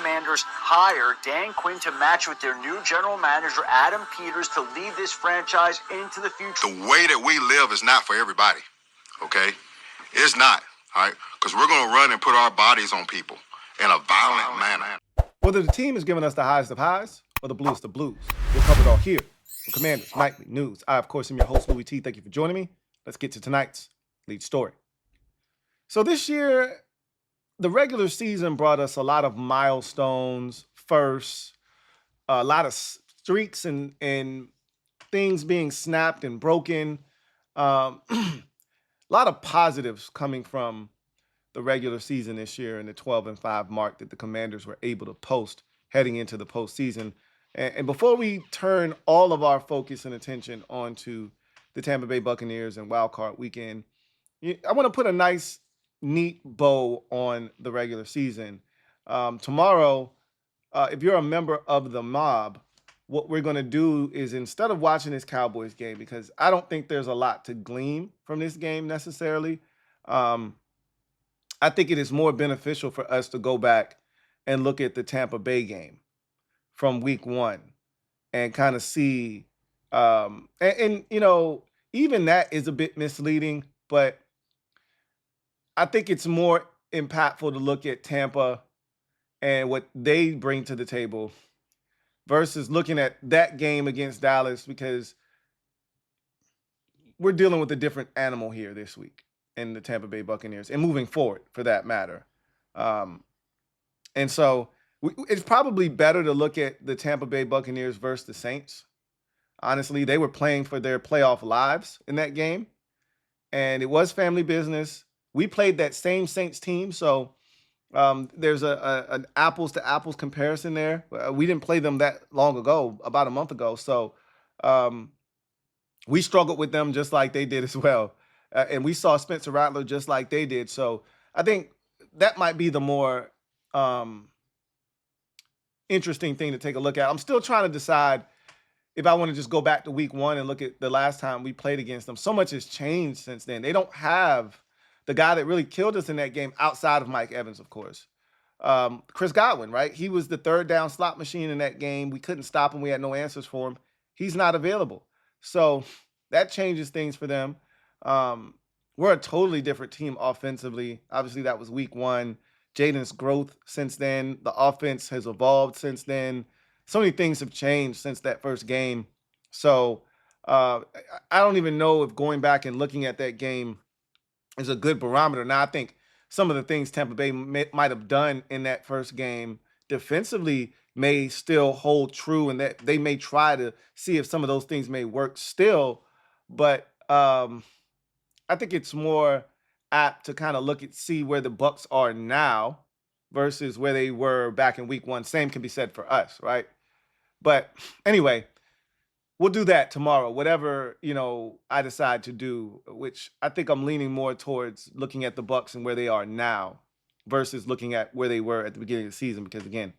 Commanders hire Dan Quinn to match with their new general manager, Adam Peters, to lead this franchise into the future. The way that we live is not for everybody, okay? It's not, all right? Because we're going to run and put our bodies on people in a violent manner. Whether the team is giving us the highest of highs or the bluest of blues, we'll cover it all here on Commanders Nightly News. I, of course, am your host, Louie T. Thank you for joining me. Let's get to tonight's lead story. So this year, the regular season brought us a lot of milestones, firsts, a lot of streaks and things being snapped and broken. A lot of positives coming from the regular season this year and the 12-5 mark that the Commanders were able to post heading into the postseason. And before we turn all of our focus and attention onto the Tampa Bay Buccaneers and Wild Card Weekend, I want to put a nice, neat bow on the regular season. Tomorrow, if you're a member of the mob, what we're going to do is, instead of watching this Cowboys game, because I don't think there's a lot to glean from this game necessarily, I think it is more beneficial for us to go back and look at the Tampa Bay game from week 1 and kind of see, you know, even that is a bit misleading, but I think it's more impactful to look at Tampa and what they bring to the table versus looking at that game against Dallas, because we're dealing with a different animal here this week in the Tampa Bay Buccaneers and moving forward for that matter. And so it's probably better to look at the Tampa Bay Buccaneers versus the Saints. Honestly, they were playing for their playoff lives in that game, and it was family business. We played that same Saints team, so there's an apples to apples comparison there. We didn't play them that long ago, about a month ago, so we struggled with them just like they did as well. And we saw Spencer Rattler just like they did. So I think that might be the more interesting thing to take a look at. I'm still trying to decide if I want to just go back to week 1 and look at the last time we played against them. So much has changed since then. They don't have the guy that really killed us in that game outside of Mike Evans, of course. Chris Godwin, right? He was the third down slot machine in that game. We couldn't stop him. We had no answers for him. He's not available. So that changes things for them. We're a totally different team offensively. Obviously, that was week 1. Jaden's growth since then. The offense has evolved since then. So many things have changed since that first game. So I don't even know if going back and looking at that game is a good barometer. Now, I think some of the things Tampa Bay might have done in that first game defensively may still hold true, and that they may try to see if some of those things may work still. But I think it's more apt to kind of see where the Bucs are now versus where they were back in week 1. Same can be said for us, right? But anyway, we'll do that tomorrow, whatever, you know, I decide to do, which I think I'm leaning more towards looking at the Bucs and where they are now versus looking at where they were at the beginning of the season, because again,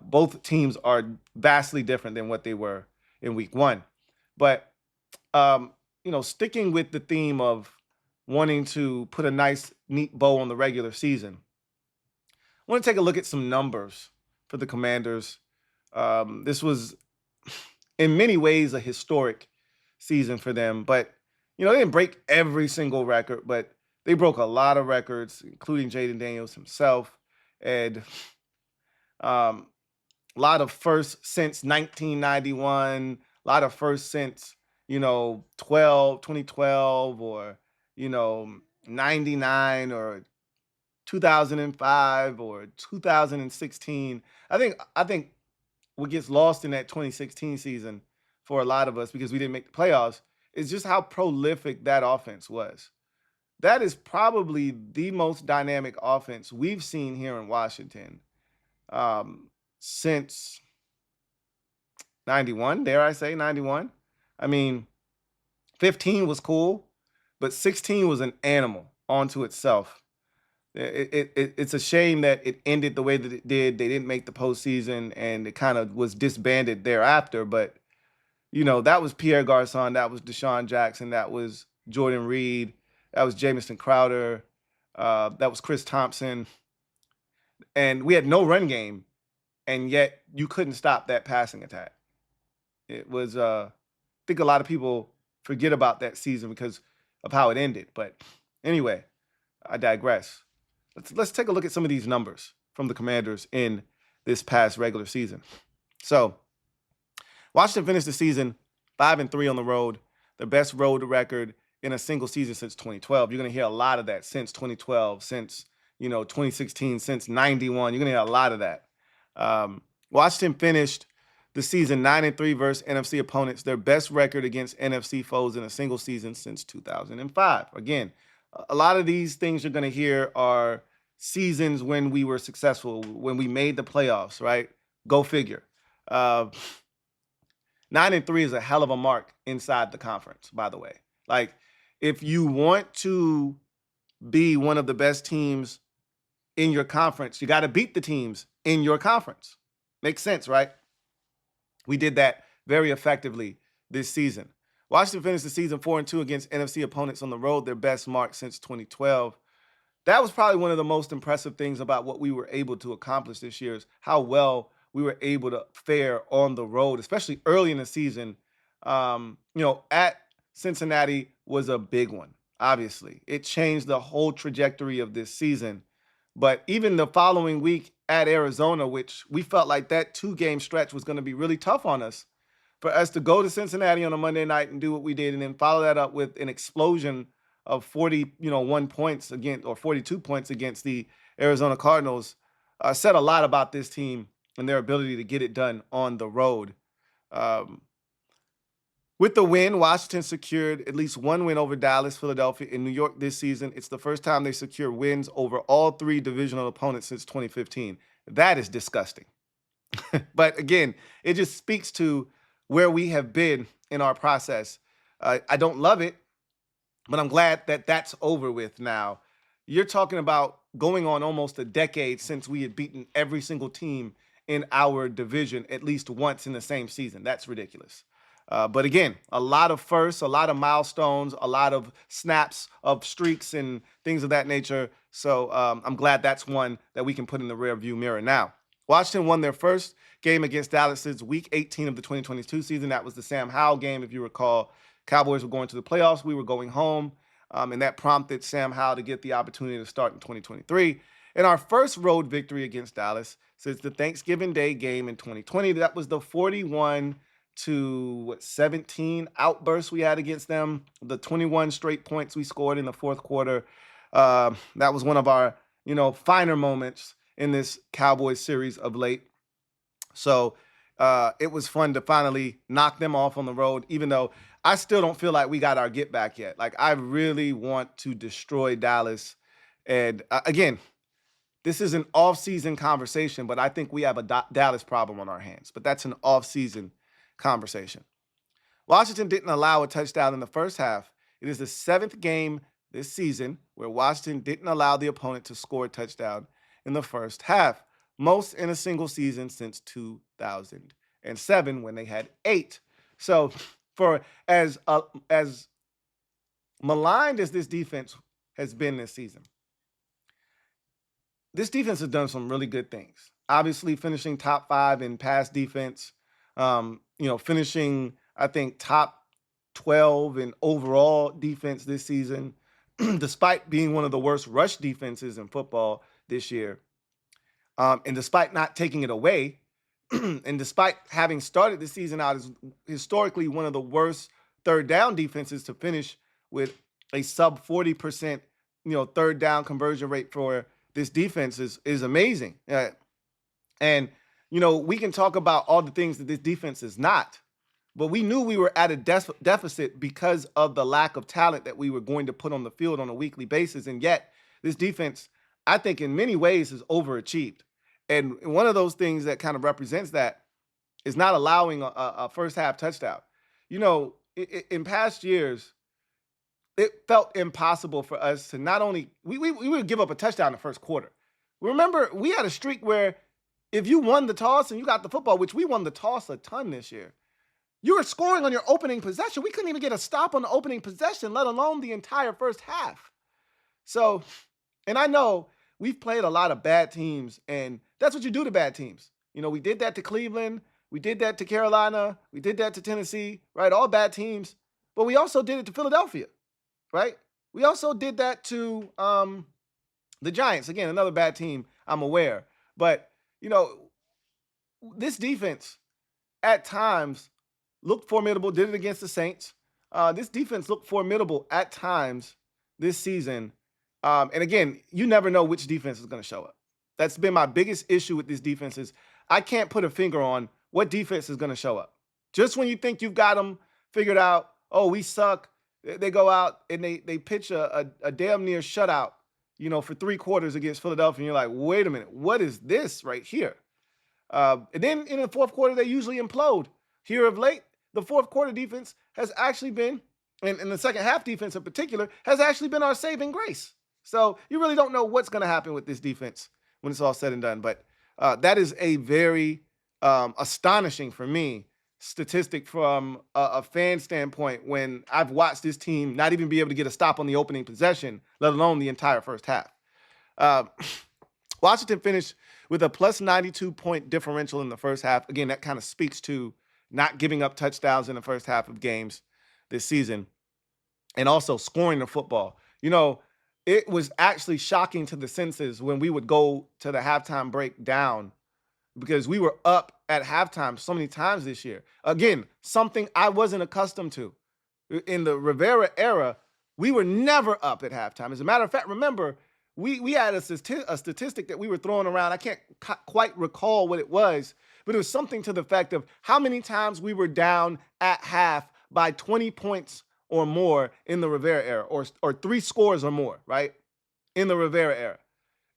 both teams are vastly different than what they were in week 1. But you know, sticking with the theme of wanting to put a nice, neat bow on the regular season, I want to take a look at some numbers for the Commanders. This was, in many ways, a historic season for them. But, you know, they didn't break every single record, but they broke a lot of records, including Jaden Daniels himself. And a lot of firsts since 1991, a lot of firsts since, you know, 2012 or, you know, 99 or 2005 or 2016. I think what gets lost in that 2016 season for a lot of us, because we didn't make the playoffs, is just how prolific that offense was. That is probably the most dynamic offense we've seen here in Washington since 91, dare I say 91. I mean, 15 was cool, but 16 was an animal onto itself. It's a shame that it ended the way that it did. They didn't make the postseason, and it kind of was disbanded thereafter. But, you know, that was Pierre Garçon, that was Deshaun Jackson, that was Jordan Reed, that was Jamison Crowder, that was Chris Thompson. And we had no run game and yet you couldn't stop that passing attack. It was, I think a lot of people forget about that season because of how it ended. But anyway, I digress. Let's take a look at some of these numbers from the Commanders in this past regular season. So Washington finished the season 5-3 on the road, the best road record in a single season since 2012. You're going to hear a lot of that since 2012, since 2016, since 91. You're going to hear a lot of that. Washington finished the season 9-3 versus NFC opponents, their best record against NFC foes in a single season since 2005. Again, a lot of these things you're going to hear are seasons when we were successful, when we made the playoffs, right? Go figure. 9-3 is a hell of a mark inside the conference, by the way. Like, if you want to be one of the best teams in your conference, you got to beat the teams in your conference. Makes sense, right? We did that very effectively this season. Washington finished the season 4-2 against NFC opponents on the road, their best mark since 2012. That was probably one of the most impressive things about what we were able to accomplish this year is how well we were able to fare on the road, especially early in the season. At Cincinnati was a big one, obviously. It changed the whole trajectory of this season. But even the following week at Arizona, which we felt like that 2-game stretch was going to be really tough on us, for us to go to Cincinnati on a Monday night and do what we did and then follow that up with an explosion of 41 points against, or 42 points against the Arizona Cardinals, said a lot about this team and their ability to get it done on the road. With the win, Washington secured at least one win over Dallas, Philadelphia, and New York this season. It's the first time they secure wins over all 3 divisional opponents since 2015. That is disgusting. But again, it just speaks to where we have been in our process. I don't love it, but I'm glad that that's over with now. You're talking about going on almost a decade since we had beaten every single team in our division at least once in the same season. That's ridiculous. But again, a lot of firsts, a lot of milestones, a lot of snaps of streaks and things of that nature. So I'm glad that's one that we can put in the rear view mirror now. Washington won their first game against Dallas's Week 18 of the 2022 season. That was the Sam Howell game, if you recall. Cowboys were going to the playoffs. We were going home. And that prompted Sam Howell to get the opportunity to start in 2023. And our first road victory against Dallas since the Thanksgiving Day game in 2020. That was the 41-17 outburst we had against them. The 21 straight points we scored in the fourth quarter. That was one of our, finer moments in this Cowboys series of late. So it was fun to finally knock them off on the road, even though I still don't feel like we got our get back yet. Like, I really want to destroy Dallas. And again, this is an off-season conversation, but I think we have a Dallas problem on our hands. But that's an off-season conversation. Washington didn't allow a touchdown in the first half. It is the 7th game this season where Washington didn't allow the opponent to score a touchdown in the first half, most in a single season since 2007 when they had 8. So for as maligned as this defense has been this season, this defense has done some really good things. Obviously, finishing top 5 in pass defense, finishing, I think, top 12 in overall defense this season, despite being one of the worst rush defenses in football this year. And despite not taking it away, and despite having started the season out as historically one of the worst third down defenses to finish with a sub 40%, third down conversion rate for this defense is amazing. And we can talk about all the things that this defense is not, but we knew we were at a deficit because of the lack of talent that we were going to put on the field on a weekly basis. And yet this defense, I think in many ways, has overachieved. And one of those things that kind of represents that is not allowing a first half touchdown. In past years, it felt impossible for us to not only, we would give up a touchdown in the first quarter. Remember, we had a streak where if you won the toss and you got the football, which we won the toss a ton this year, you were scoring on your opening possession. We couldn't even get a stop on the opening possession, let alone the entire first half. So, and I know we've played a lot of bad teams, and that's what you do to bad teams. You know, we did that to Cleveland. We did that to Carolina. We did that to Tennessee, right? All bad teams. But we also did it to Philadelphia, right? We also did that to the Giants. Again, another bad team, I'm aware. But, you know, this defense at times looked formidable, did it against the Saints. This defense looked formidable at times this season. And again, you never know which defense is going to show up. That's been my biggest issue with this defense is I can't put a finger on what defense is going to show up. Just when you think you've got them figured out, oh, we suck, they go out and they pitch a damn near shutout, you know, for 3 quarters against Philadelphia. And you're like, wait a minute, what is this right here? And then in the fourth quarter, they usually implode. Here of late, the fourth quarter defense has actually been, and the second half defense in particular, has actually been our saving grace. So you really don't know what's going to happen with this defense when it's all said and done. But that is a very astonishing for me statistic from a fan standpoint when I've watched this team not even be able to get a stop on the opening possession, let alone the entire first half. Washington finished with a plus 92-point differential in the first half. Again, that kind of speaks to not giving up touchdowns in the first half of games this season and also scoring the football. You know, it was actually shocking to the senses when we would go to the halftime break down because we were up at halftime so many times this year. Again, something I wasn't accustomed to. In the Rivera era, we were never up at halftime. As a matter of fact, remember, we had a statistic that we were throwing around. I can't quite recall what it was, but it was something to the fact of how many times we were down at half by 20 points or more in the Rivera era, or 3 scores or more, right, in the Rivera era.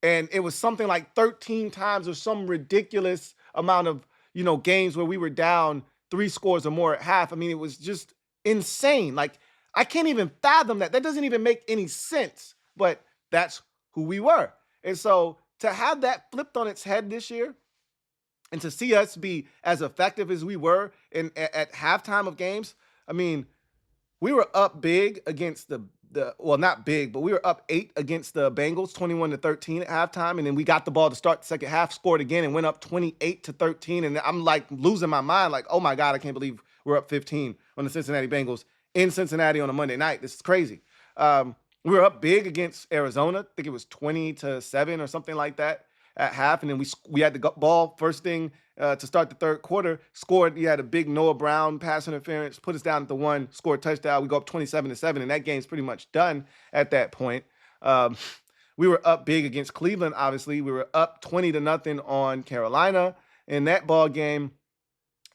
And it was something like 13 times or some ridiculous amount of, you know, games where we were down 3 scores or more at half. I mean, it was just insane. Like, I can't even fathom that. That doesn't even make any sense, but that's who we were. And so to have that flipped on its head this year and to see us be as effective as we were at halftime of games, I mean, we were up big against well, not big, but we were up 8 against the Bengals, 21-13 at halftime. And then we got the ball to start the second half, scored again, and went up 28-13. And I'm like losing my mind, like, oh my God, I can't believe we're up 15 on the Cincinnati Bengals in Cincinnati on a Monday night. This is crazy. We were up big against Arizona. I think it was 20-7 or something like that at half. And then we had the ball first thing to start the third quarter, scored. You had a big Noah Brown pass interference, put us down at the 1, scored a touchdown. We go up 27-7, and that game's pretty much done at that point. We were up big against Cleveland, obviously. We were up 20-0 on Carolina in that ball game.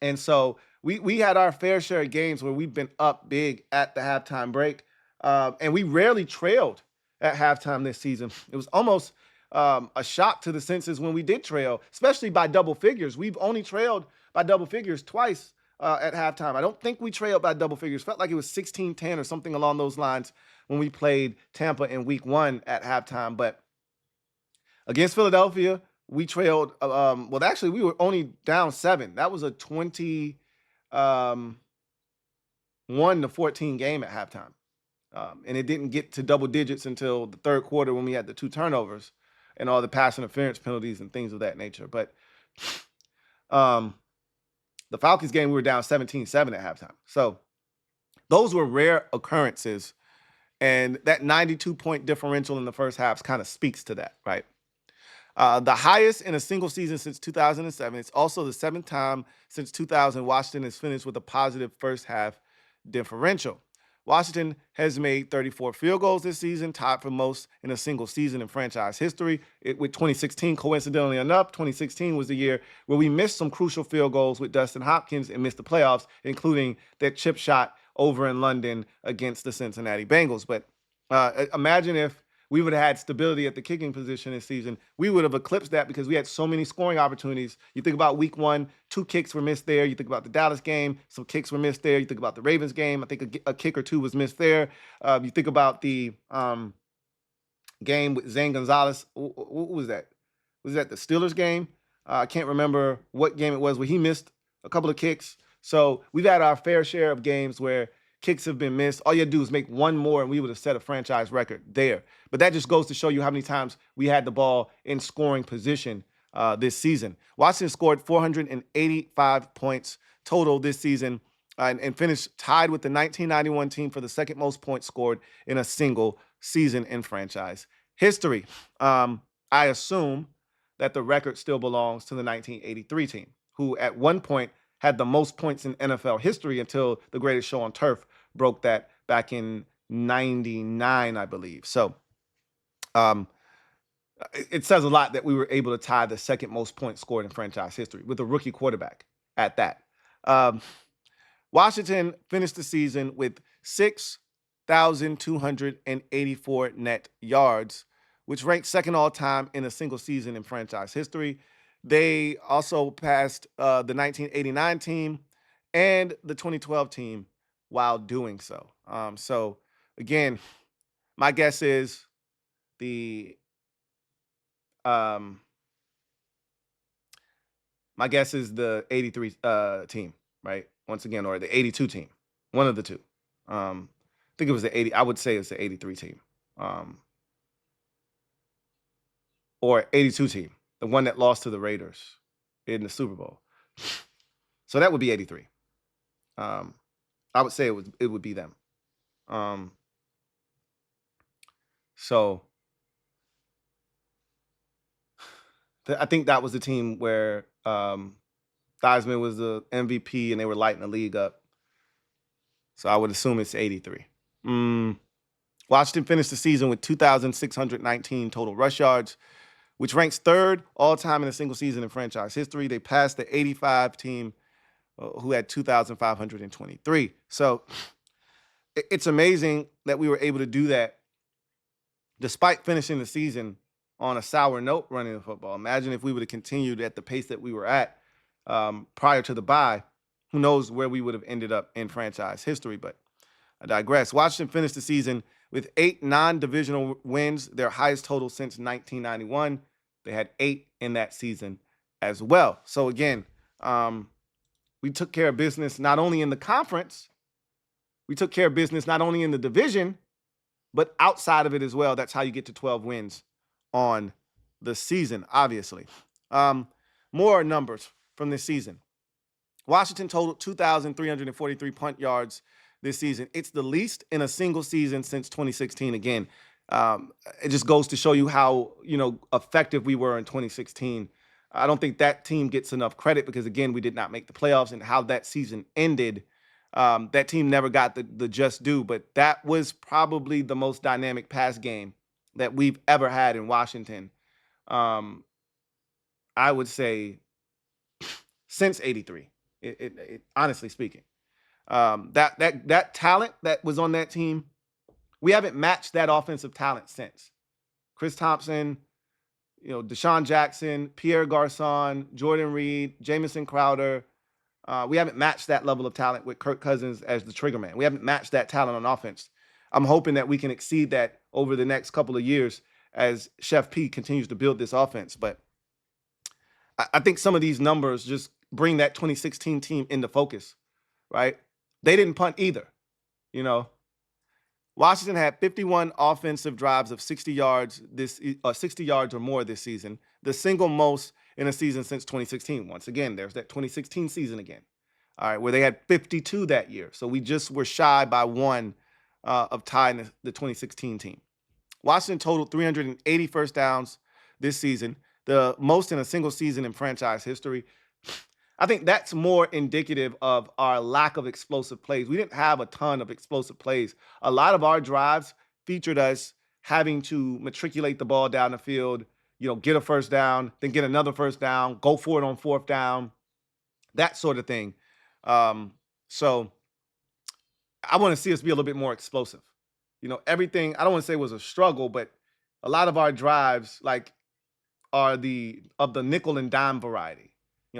And so we had our fair share of games where we've been up big at the halftime break. And we rarely trailed at halftime this season. It was almost a shock to the senses when we did trail, especially by double figures. We've only trailed by double figures twice at halftime. I don't think we trailed by double figures. Felt like it was 16-10 or something along those lines when we played Tampa in week 1 at halftime. But against Philadelphia, we trailed. Well, actually, we were only down 7. That was a 21-14 game at halftime. And it didn't get to double digits until the third quarter when we had the 2 turnovers and all the pass interference penalties and things of that nature. But the Falcons game, we were down 17-7 at halftime. So those were rare occurrences. And that 92-point differential in the first half kind of speaks to that, right? The highest in a single season since 2007. It's also the 7th time since 2000 Washington has finished with a positive first half differential. Washington has made 34 field goals this season, tied for most in a single season in franchise history. With 2016, coincidentally enough, 2016 was the year where we missed some crucial field goals with Dustin Hopkins and missed the playoffs, including that chip shot over in London against the Cincinnati Bengals. But imagine if we would have had stability at the kicking position this season. We would have eclipsed that because we had so many scoring opportunities. You think about week 1, 2 kicks were missed there. You think about the Dallas game, some kicks were missed there. You think about the Ravens game, I think a kick or 2 was missed there. You think about the game with Zane Gonzalez. What was that? Was that the Steelers game? I can't remember what game it was where he missed a couple of kicks. So we've had our fair share of games where kicks have been missed. All you had to do is make 1 more and we would have set a franchise record there. But that just goes to show you how many times we had the ball in scoring position this season. Washington scored 485 points total this season and finished tied with the 1991 team for the second most points scored in a single season in franchise history. I assume that the record still belongs to the 1983 team, who at one point had the most points in NFL history until the Greatest Show on Turf broke that back in 99, I believe. So it says a lot that we were able to tie the second most points scored in franchise history with a rookie quarterback at that. Washington finished the season with 6,284 net yards, which ranked second all time in a single season in franchise history. They also passed the 1989 team and the 2012 team while doing so. So again, my guess is the 83 team, right? Once again, or the 82 team, one of the two. I think it was the 80. I would say it's the 83 team, or 82 team, the one that lost to the Raiders in the Super Bowl. So that would be 83. I would say it would be them. So I think that was the team where Theismann was the MVP and they were lighting the league up. So I would assume it's 83. Washington finished the season with 2,619 total rush yards, which ranks third all-time in a single season in franchise history. They passed the 85 team, who had 2,523. So it's amazing that we were able to do that despite finishing the season on a sour note running the football. Imagine if we would have continued at the pace that we were at prior to the bye. Who knows where we would have ended up in franchise history, but I digress. Washington finished the season with 8 non-divisional wins, their highest total since 1991. They had 8 in that season as well. So again, we took care of business not only in the conference, we took care of business not only in the division, but outside of it as well. That's how you get to 12 wins on the season, obviously. More numbers from this season. Washington totaled 2,343 punt yards this season. It's the least in a single season since 2016. Again, it just goes to show you how, effective we were in 2016. I don't think that team gets enough credit because, again, we did not make the playoffs, and how that season ended, that team never got the just due. But that was probably the most dynamic pass game that we've ever had in Washington. I would say since '83. Honestly speaking, that talent that was on that team, we haven't matched that offensive talent since. Chris Thompson, Deshaun Jackson, Pierre Garçon, Jordan Reed, Jamison Crowder. We haven't matched that level of talent with Kirk Cousins as the trigger man. We haven't matched that talent on offense. I'm hoping that we can exceed that over the next couple of years as Chef P continues to build this offense. But I think some of these numbers just bring that 2016 team into focus, right? They didn't punt either, Washington had 51 offensive drives of 60 yards 60 yards or more this season, the single most in a season since 2016. Once again, there's that 2016 season again, all right, where they had 52 that year. So we just were shy by one of tying the 2016 team. Washington totaled 380 first downs this season, the most in a single season in franchise history. I think that's more indicative of our lack of explosive plays. We didn't have a ton of explosive plays. A lot of our drives featured us having to matriculate the ball down the field, get a first down, then get another first down, go for it on fourth down, that sort of thing. So I want to see us be a little bit more explosive. Everything, I don't want to say was a struggle, but a lot of our drives are of the nickel and dime variety.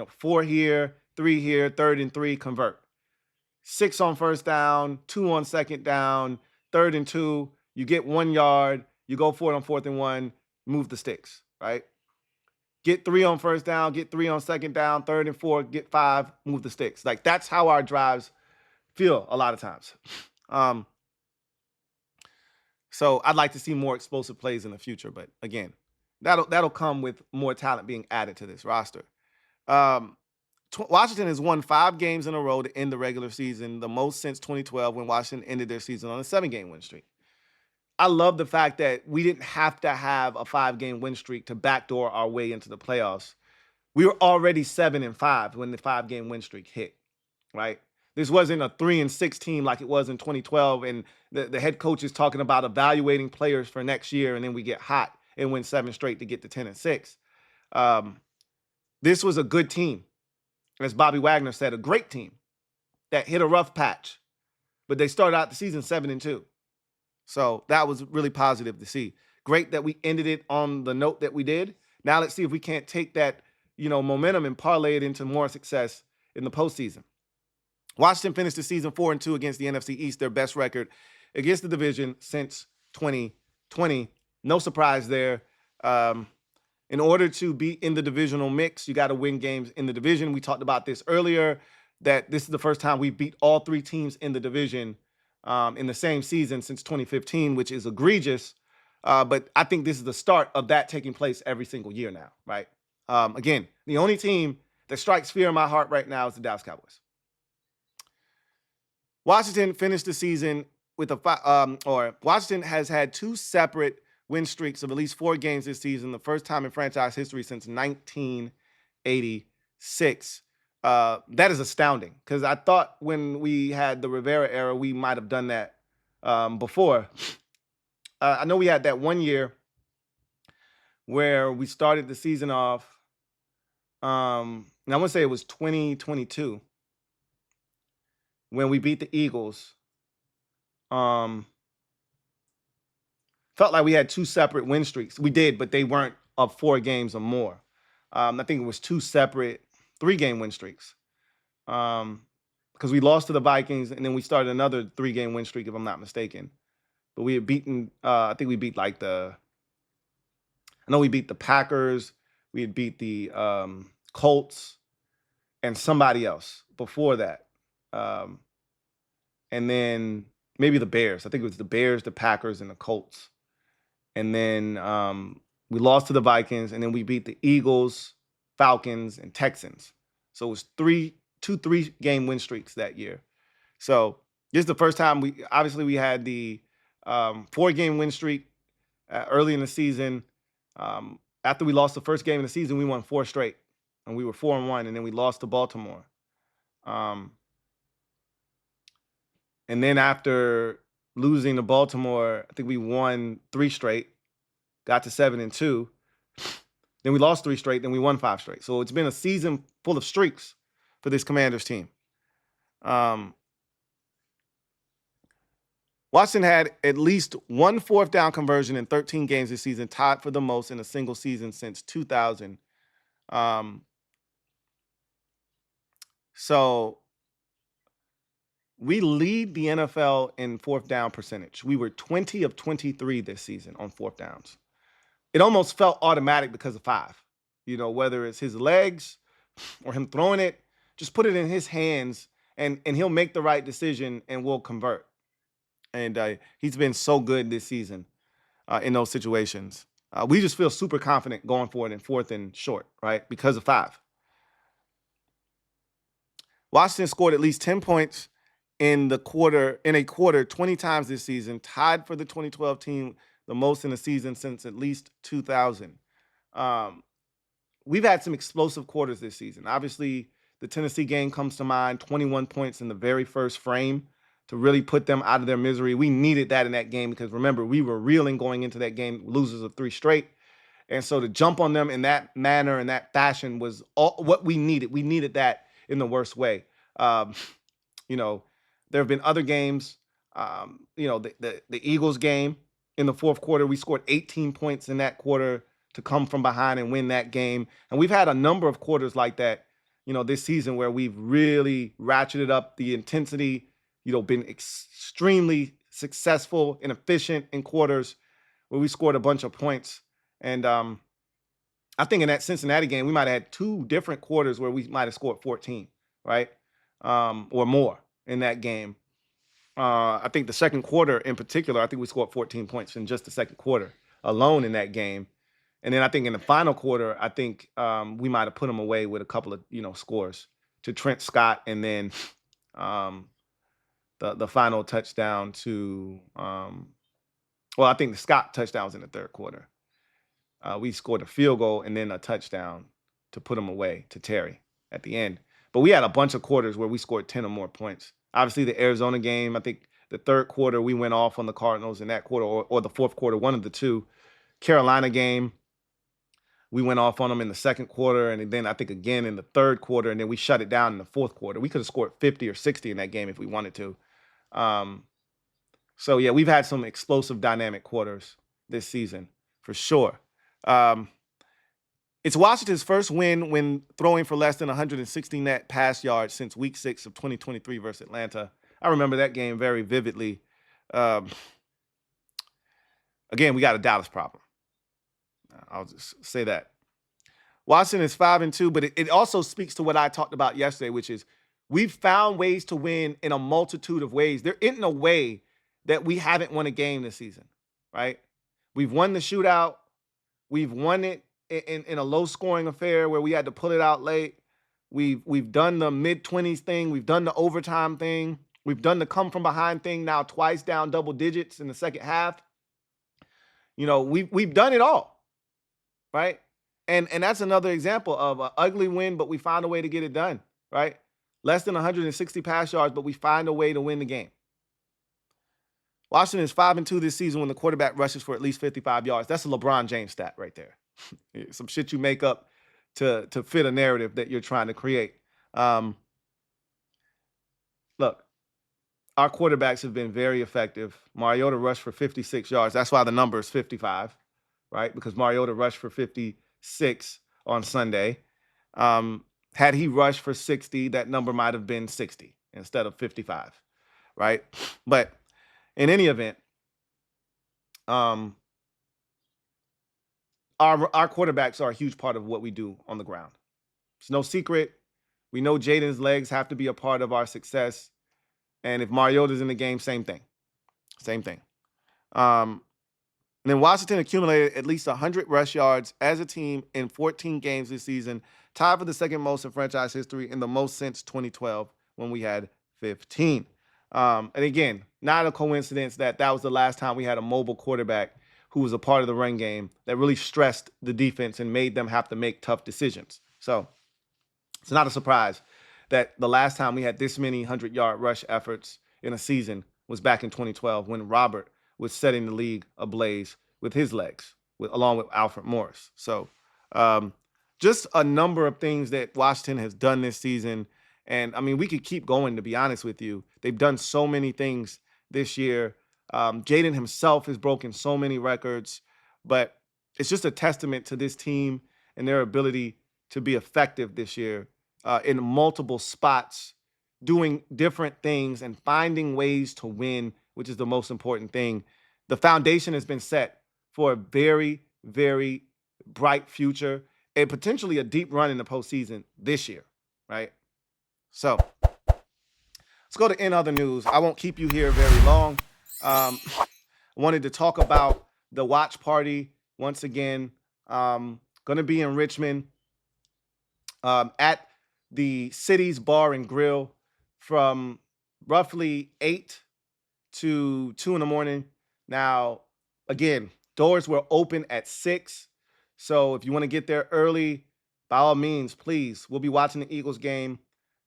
4 here, 3 here, 3rd and 3, convert. 6 on first down, 2 on second down, 3rd and 2, you get 1 yard, you go for it on 4th and 1, move the sticks, right? Get 3 on first down, get 3 on second down, 3rd and 4, get 5, move the sticks. That's how our drives feel a lot of times. So I'd like to see more explosive plays in the future, but again, that'll come with more talent being added to this roster. Um, Washington has won 5 games in a row to end the regular season, the most since 2012 when Washington ended their season on a 7-game win streak. I love the fact that we didn't have to have a 5-game win streak to backdoor our way into the playoffs. We were already 7-5 when the 5-game win streak hit, right? This wasn't a 3-6 team like it was in 2012, and the head coach is talking about evaluating players for next year, and then we get hot and win 7 straight to get to 10-6. This was a good team, as Bobby Wagner said, a great team that hit a rough patch, but they started out the season 7-2. So that was really positive to see. Great that we ended it on the note that we did. Now let's see if we can't take that, momentum and parlay it into more success in the postseason. Washington finished the season 4-2 against the NFC East, their best record against the division since 2020. No surprise there. In order to be in the divisional mix, you got to win games in the division. We talked about this earlier, that this is the first time we beat all 3 teams in the division in the same season since 2015, which is egregious. But I think this is the start of that taking place every single year now, right? Again, the only team that strikes fear in my heart right now is the Dallas Cowboys. Washington finished the season with Washington has had 2 separate win streaks of at least 4 games this season, the first time in franchise history since 1986. That is astounding because I thought when we had the Rivera era, we might have done that before. I know we had that one year where we started the season off, and I want to say it was 2022 when we beat the Eagles. Felt like we had 2 separate win streaks. We did, but they weren't of 4 games or more. I think it was 2 separate 3-game win streaks. Because we lost to the Vikings, and then we started another 3-game win streak, if I'm not mistaken. But we had beaten, I think we beat we beat the Packers, we had beat the Colts, and somebody else before that. And then maybe the Bears. I think it was the Bears, the Packers, and the Colts. And then we lost to the Vikings, and then we beat the Eagles, Falcons, and Texans. So it was 2 3-game win streaks that year. So this is the first time we had the 4-game win streak early in the season. After we lost the first game of the season, we won 4 straight, and we were 4-1, and then we lost to Baltimore. And then after losing to Baltimore, I think we won 3 straight, got to 7-2. Then we lost 3 straight, then we won 5 straight. So it's been a season full of streaks for this Commanders team. Washington had at least 1 4th down conversion in 13 games this season, tied for the most in a single season since 2000. So we lead the NFL in 4th down percentage. We were 20 of 23 this season on 4th downs. It almost felt automatic because of 5. Whether it's his legs or him throwing it, just put it in his hands and he'll make the right decision and we'll convert. And he's been so good this season in those situations. We just feel super confident going forward in 4th and short, right? Because of 5. Washington scored at least 10 points in a quarter 20 times this season, tied for the 2012 team, the most in a season since at least 2000. We've had some explosive quarters this season. Obviously, the Tennessee game comes to mind, 21 points in the very first frame to really put them out of their misery. We needed that in that game because, remember, we were reeling going into that game, losers of 3 straight. And so to jump on them in that manner and that fashion was all what we needed. We needed that in the worst way. There have been other games, the Eagles game in the 4th quarter, we scored 18 points in that quarter to come from behind and win that game. And we've had a number of quarters like that, this season where we've really ratcheted up the intensity, been extremely successful and efficient in quarters where we scored a bunch of points. And I think in that Cincinnati game, we might have had 2 different quarters where we might have scored 14, right? Or more in that game. I think the second quarter in particular, I think we scored 14 points in just the second quarter alone in that game. And then I think in the final quarter, I think we might have put them away with a couple of scores to Trent Scott, and then the final touchdown to well, I think the Scott touchdown was in the third quarter. We scored a field goal and then a touchdown to put them away to Terry at the end. But we had a bunch of quarters where we scored 10 or more points. Obviously, the Arizona game, I think the third quarter we went off on the Cardinals in that quarter, or the fourth quarter, one of the two. Carolina game, we went off on them in the second quarter, and then I think again in the third quarter, and then we shut it down in the fourth quarter. We could have scored 50 or 60 in that game if we wanted to. So, yeah, we've had some explosive dynamic quarters this season for sure. It's Washington's first win when throwing for less than 160 net pass yards since Week 6 of 2023 versus Atlanta. I remember that game very vividly. Again, we got a Dallas problem. I'll just say that. Washington is 5-2, but it also speaks to what I talked about yesterday, which is we've found ways to win in a multitude of ways. There isn't a way that we haven't won a game this season, right? We've won the shootout. We've won it in a low-scoring affair where we had to pull it out late. We've done the mid-20s thing. We've done the overtime thing. We've done the come-from-behind thing now twice down double digits in the second half. We've done it all, right? And that's another example of an ugly win, but we found a way to get it done, right? Less than 160 pass yards, but we find a way to win the game. Washington is 5-2 this season when the quarterback rushes for at least 55 yards. That's a LeBron James stat right there. Some shit you make up to fit a narrative that you're trying to create. Look, our quarterbacks have been very effective. Mariota rushed for 56 yards. That's why the number is 55, right? Because Mariota rushed for 56 on Sunday. Had he rushed for 60, that number might have been 60 instead of 55, right? But in any event, our quarterbacks are a huge part of what we do on the ground. It's no secret. We know Jaden's legs have to be a part of our success. And if Mariota's in the game, same thing. Same thing. And then Washington accumulated at least 100 rush yards as a team in 14 games this season, tied for the second most in franchise history and the most since 2012 when we had 15. And again, not a coincidence that was the last time we had a mobile quarterback who was a part of the run game that really stressed the defense and made them have to make tough decisions. So it's not a surprise that the last time we had this many 100-yard rush efforts in a season was back in 2012 when Robert was setting the league ablaze with his legs, along with Alfred Morris. So just a number of things that Washington has done this season. And, I mean, we could keep going, to be honest with you. They've done so many things this year. Jaden himself has broken so many records. But it's just a testament to this team and their ability to be effective this year in multiple spots, doing different things and finding ways to win, which is the most important thing. The foundation has been set for a very, very bright future and potentially a deep run in the postseason this year, right? So let's go to in other news. I won't keep you here very long. I wanted to talk about the watch party once again. Going to be in Richmond at the City's Bar and Grill from roughly 8 to 2 in the morning. Now, again, doors were open at 6. So if you want to get there early, by all means, please. We'll be watching the Eagles game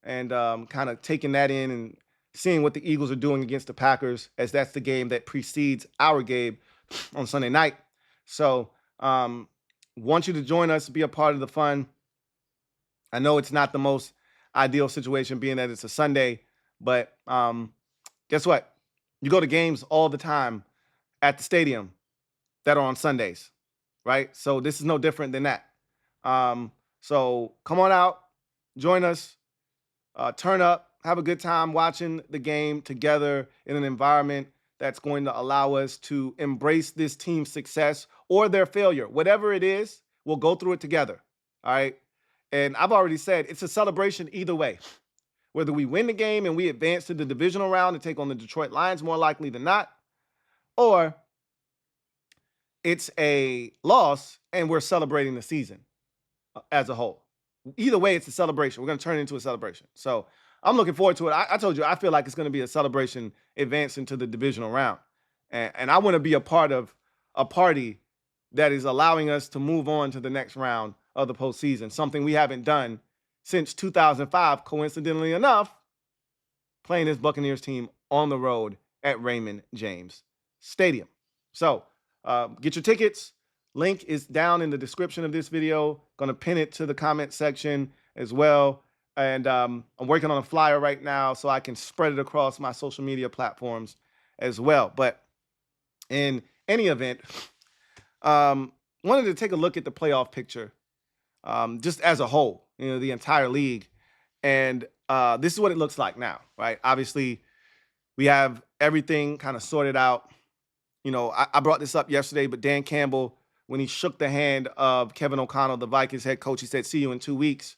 and kind of taking that in and seeing what the Eagles are doing against the Packers, as that's the game that precedes our game on Sunday night. So want you to join us, be a part of the fun. I know it's not the most ideal situation being that it's a Sunday, but guess what? You go to games all the time at the stadium that are on Sundays, right? So this is no different than that. So come on out, join us, turn up, have a good time watching the game together in an environment that's going to allow us to embrace this team's success or their failure. Whatever it is, we'll go through it together, all right? And I've already said it's a celebration either way. Whether we win the game and we advance to the divisional round and take on the Detroit Lions more likely than not, or it's a loss and we're celebrating the season as a whole. Either way, it's a celebration. We're going to turn it into a celebration. So I'm looking forward to it. I told you, I feel like it's going to be a celebration advancing to the divisional round. And I want to be a part of a party that is allowing us to move on to the next round of the postseason, something we haven't done since 2005, coincidentally enough, playing this Buccaneers team on the road at Raymond James Stadium. So get your tickets. Link is down in the description of this video. Going to pin it to the comment section as well. And I'm working on a flyer right now so I can spread it across my social media platforms as well. But in any event, wanted to take a look at the playoff picture just as a whole, the entire league. And this is what it looks like now, right? Obviously, we have everything kind of sorted out. I brought this up yesterday, but Dan Campbell, when he shook the hand of Kevin O'Connell, the Vikings head coach, he said, "See you in 2 weeks,"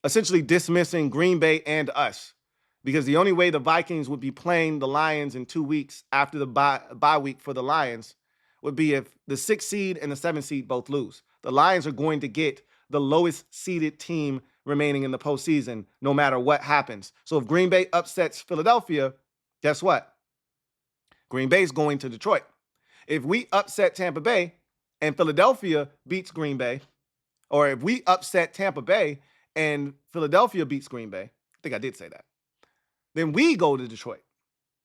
essentially dismissing Green Bay and us, because the only way the Vikings would be playing the Lions in 2 weeks after the bye week for the Lions would be if the 6th seed and the 7th seed both lose. The Lions are going to get the lowest seeded team remaining in the postseason, no matter what happens. So if Green Bay upsets Philadelphia, guess what? Green Bay's going to Detroit. If we upset Tampa Bay and Philadelphia beats Green Bay, or if we upset Tampa Bay and Philadelphia beats Green Bay, I think I did say that, then we go to Detroit,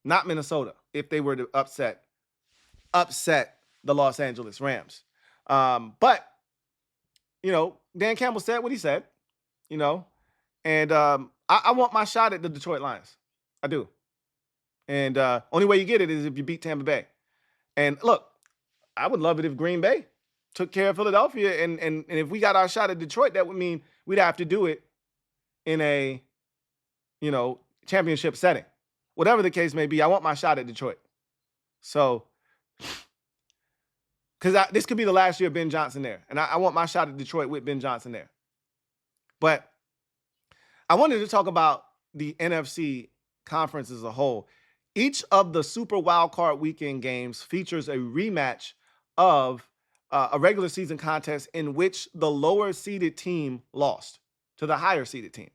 not Minnesota, if they were to upset the Los Angeles Rams. But, Dan Campbell said what he said, and I want my shot at the Detroit Lions. I do. And only way you get it is if you beat Tampa Bay. And look, I would love it if Green Bay took care of Philadelphia. And if we got our shot at Detroit, that would mean we'd have to do it in a, championship setting. Whatever the case may be, I want my shot at Detroit. So, because this could be the last year of Ben Johnson there. And I want my shot at Detroit with Ben Johnson there. But I wanted to talk about the NFC conference as a whole. Each of the Super Wildcard Weekend games features a rematch of a regular season contest in which the lower seeded team lost to the higher seeded team.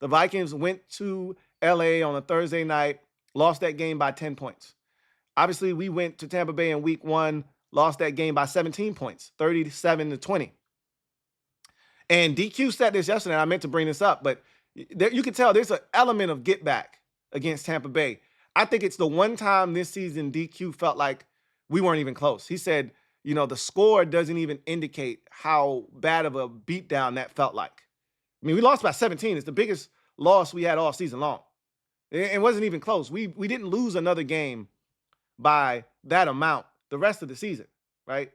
The Vikings went to L.A. on a Thursday night, lost that game by 10 points. Obviously, we went to Tampa Bay in week 1, lost that game by 17 points, 37-20. And DQ said this yesterday, and I meant to bring this up, but you can tell there's an element of get back against Tampa Bay. I think it's the one time this season DQ felt like we weren't even close. He said, the score doesn't even indicate how bad of a beatdown that felt like. I mean, we lost by 17. It's the biggest loss we had all season long. It wasn't even close. We didn't lose another game by that amount the rest of the season, right?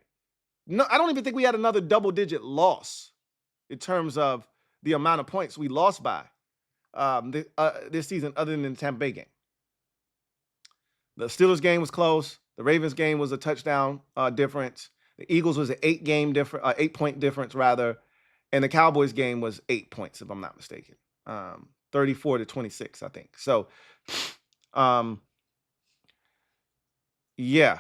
No, I don't even think we had another double-digit loss in terms of the amount of points we lost by this season other than the Tampa Bay game. The Steelers game was close. The Ravens game was a touchdown difference. The Eagles was an 8-point difference rather. And the Cowboys game was 8 points, if I'm not mistaken. 34-26, I think. So, yeah,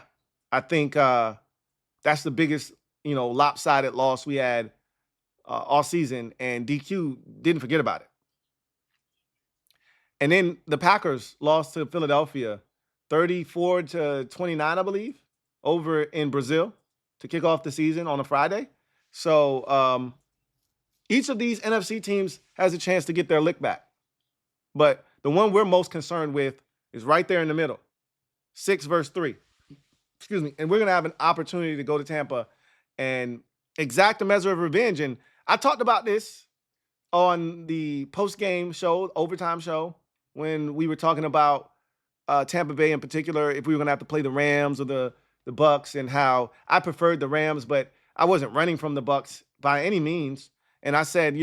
I think that's the biggest, lopsided loss we had all season, and DQ didn't forget about it. And then the Packers lost to Philadelphia 34-29, I believe, over in Brazil to kick off the season on a Friday. So each of these NFC teams has a chance to get their lick back. But the one we're most concerned with is right there in the middle, 6 versus 3. Excuse me. And we're going to have an opportunity to go to Tampa and exact a measure of revenge. And I talked about this on the post-game show, overtime show, when we were talking about Tampa Bay in particular, if we were going to have to play the Rams or the Bucks, and how I preferred the Rams, but I wasn't running from the Bucks by any means. And I said,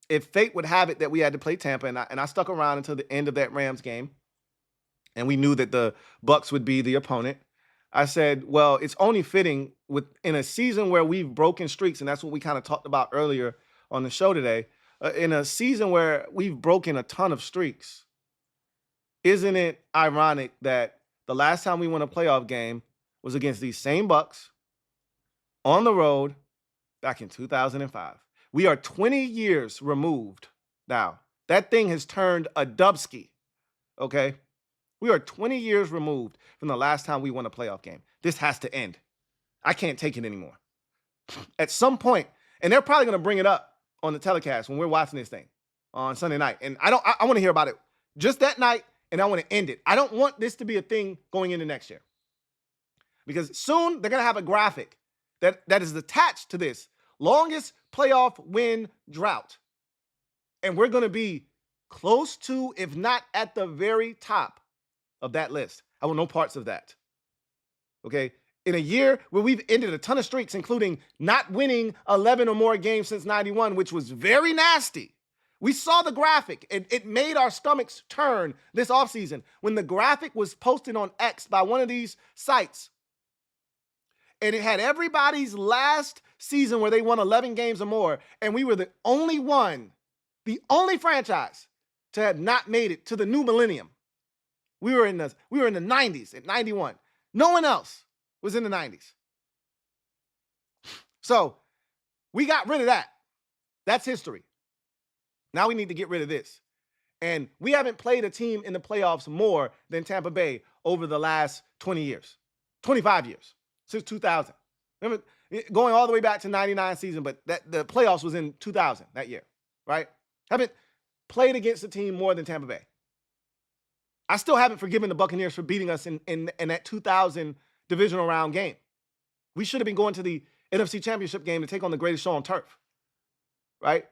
if fate would have it that we had to play Tampa, and I stuck around until the end of that Rams game, and we knew that the Bucks would be the opponent, I said, well, it's only fitting in a season where we've broken streaks, and that's what we kind of talked about earlier on the show today, in a season where we've broken a ton of streaks. Isn't it ironic that the last time we won a playoff game was against these same Bucks, on the road back in 2005. We are 20 years removed now. That thing has turned a dubski, okay? We are 20 years removed from the last time we won a playoff game. This has to end. I can't take it anymore. At some point, and they're probably going to bring it up on the telecast when we're watching this thing on Sunday night. And I want to hear about it just that night, and I want to end it. I don't want this to be a thing going into next year. Because soon they're going to have a graphic that is attached to this longest playoff win drought. And we're going to be close to, if not at the very top of that list. I want no parts of that. Okay? In a year where we've ended a ton of streaks, including not winning 11 or more games since 91, which was very nasty. We saw the graphic. It made our stomachs turn this offseason when the graphic was posted on X by one of these sites. And it had everybody's last season where they won 11 games or more. And we were the only franchise to have not made it to the new millennium. We were in the 90s at 91. No one else was in the 90s. So we got rid of that. That's history. Now we need to get rid of this. And we haven't played a team in the playoffs more than Tampa Bay over the last 20 years, 25 years, since 2000. Remember, going all the way back to 99 season, but the playoffs was in 2000 that year, right? Haven't played against a team more than Tampa Bay. I still haven't forgiven the Buccaneers for beating us in that 2000 divisional round game. We should have been going to the NFC Championship game to take on the greatest show on turf, right?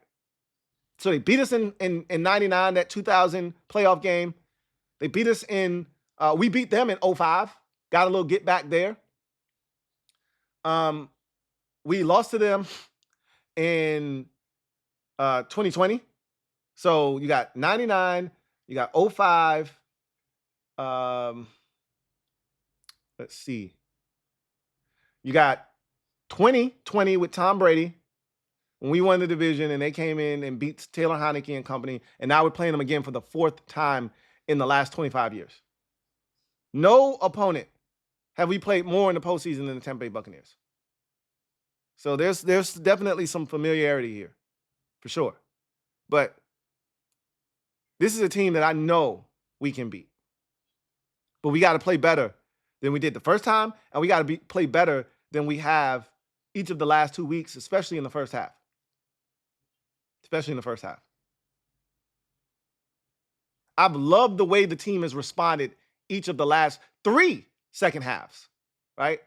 So they beat us in 99, that 2000 playoff game. They beat us we beat them in 05. Got a little get back there. We lost to them in 2020. So you got 99, you got 05. Let's see. You got 2020 with Tom Brady when we won the division and they came in and beat Taylor Heineke and company. And now we're playing them again for the fourth time in the last 25 years. No opponent have we played more in the postseason than the Tampa Bay Buccaneers. So there's definitely some familiarity here, for sure. But this is a team that I know we can beat. But we got to play better than we did the first time, and we got to play better than we have each of the last 2 weeks, especially in the first half. I've loved the way the team has responded each of the last 3 second halves, right?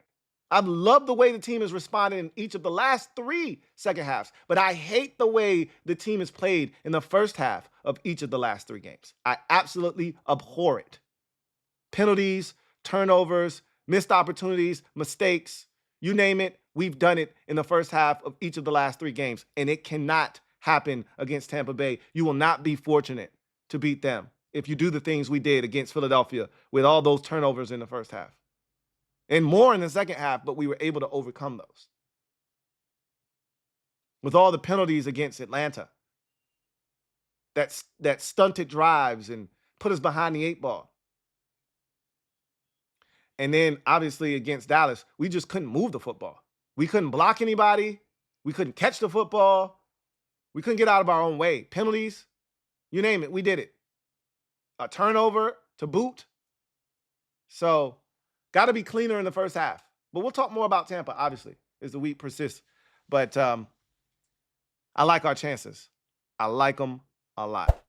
I've loved the way the team has responded in each of the last 3 second halves, but I hate the way the team has played in the first half of each of the last 3 games. I absolutely abhor it. Penalties, turnovers, missed opportunities, mistakes, you name it, we've done it in the first half of each of the last 3 games, and it cannot happen against Tampa Bay. You will not be fortunate to beat them if you do the things we did against Philadelphia with all those turnovers in the first half. And more in the second half, but we were able to overcome those. With all the penalties against Atlanta, that stunted drives and put us behind the 8 ball. And then, obviously, against Dallas, we just couldn't move the football. We couldn't block anybody. We couldn't catch the football. We couldn't get out of our own way. Penalties, you name it, we did it. A turnover to boot. So, got to be cleaner in the first half. But we'll talk more about Tampa, obviously, as the week persists. But I like our chances. I like them a lot.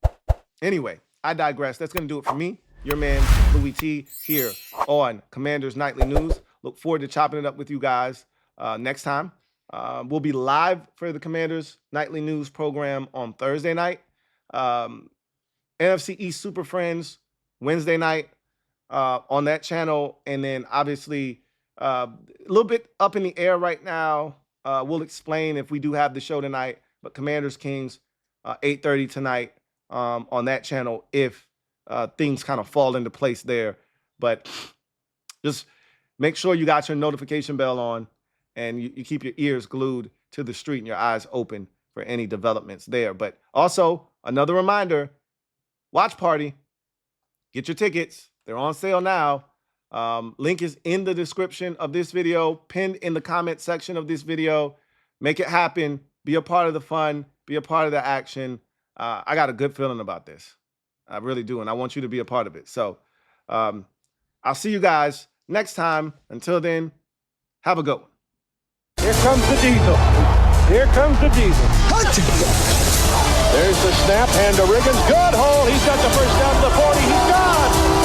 Anyway, I digress. That's going to do it for me. Your man, Louie T, here on Commanders Nightly News. Look forward to chopping it up with you guys next time. We'll be live for the Commanders Nightly News program on Thursday night. NFC East Super Friends Wednesday night on that channel. And then, obviously, a little bit up in the air right now. We'll explain if we do have the show tonight. But Commanders Kings, 8:30 tonight on that channel if things kind of fall into place there. But just make sure you got your notification bell on and you keep your ears glued to the street and your eyes open for any developments there. But also, another reminder, watch party. Get your tickets. They're on sale now. Link is in the description of this video, pinned in the comment section of this video. Make it happen. Be a part of the fun. Be a part of the action. I got a good feeling about this. I really do, and I want you to be a part of it. So I'll see you guys next time. Until then, have a good one. Here comes the diesel. Here comes the diesel. There's the snap, hand to Riggins. Good hole. He's got the first down to the 40. He's gone.